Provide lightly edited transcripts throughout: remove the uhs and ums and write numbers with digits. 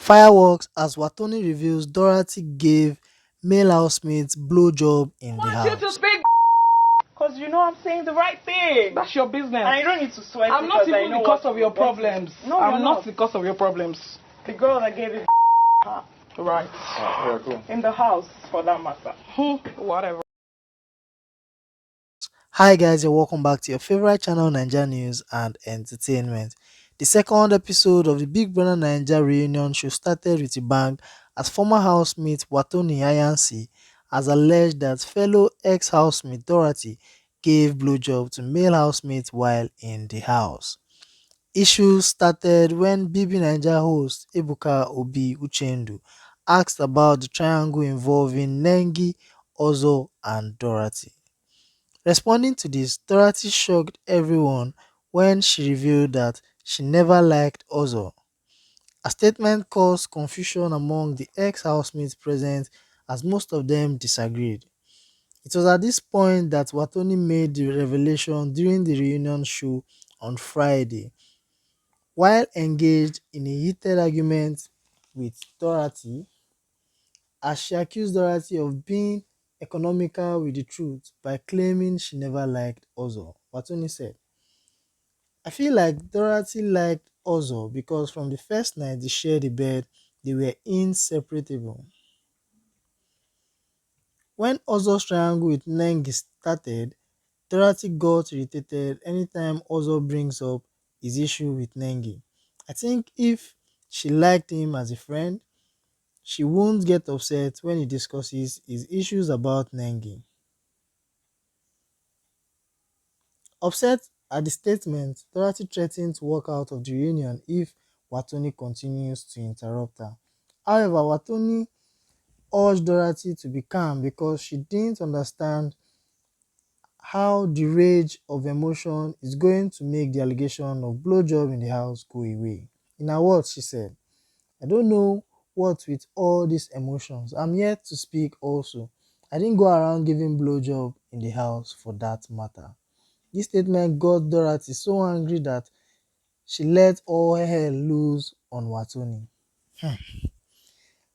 Fireworks as Wathoni reveals Dorathy gave male housemates blowjob in the I want you to house. speak because you know I'm saying the right thing. That's your business. And you don't need to sweat. I'm not even the cause of your problems. No, I'm not the cause of your problems. The girl that gave it. Right. Yeah, cool. In the house, for that matter. Whatever. Hi guys, and welcome back to your favorite channel, NAIJA News and Entertainment. The second episode of the Big Brother NAIJA reunion show started with a bang as former housemate Wathoni has alleged that fellow ex-housemate Dorathy gave blowjob to male housemates while in the house. Issues started when BBnaija host Ebuka Obi Uchendu asked about the triangle involving Nengi, Ozo and Dorathy. Responding to this, Dorathy shocked everyone when she revealed that she never liked Ozo. A statement caused confusion among the ex-housemates present as most of them disagreed. It was at this point that Wathoni made the revelation during the reunion show on Friday. While engaged in a heated argument with Dorathy, as she accused Dorathy of being economical with the truth by claiming she never liked Ozo. Wathoni said, I feel like Dorathy liked Ozo because from the first night they shared a bed, they were inseparable. When Ozo's triangle with Nengi started, Dorathy got irritated anytime Ozo brings up his issue with Nengi. I think if she liked him as a friend, she won't get upset when he discusses his issues about Nengi. Upset at the statement, Dorathy threatened to walk out of the reunion if Wathoni continues to interrupt her. However, Wathoni urged Dorathy to be calm because she didn't understand how the rage of emotion is going to make the allegation of blowjob in the house go away. In her words, she said, I don't know what with all these emotions. I'm yet to speak also. I didn't go around giving blowjob in the house for that matter. This statement got Dorathy so angry that she let all hell loose on Wathoni.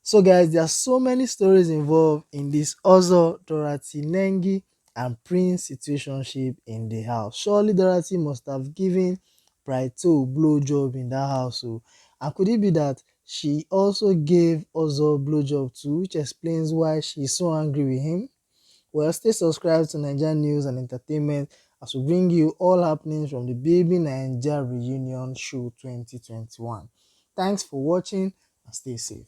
So guys, there are so many stories involved in this Ozo, Dorathy, Nengi and Prince situationship in the house. Surely Dorathy must have given Brighto blowjob in that house. So, and could it be that she also gave Ozo blowjob too, which explains why she's so angry with him? Well, stay subscribed to NAIJA News and Entertainment as we bring you all happenings from the BBnaija Reunion Show 2021. Thanks for watching and stay safe.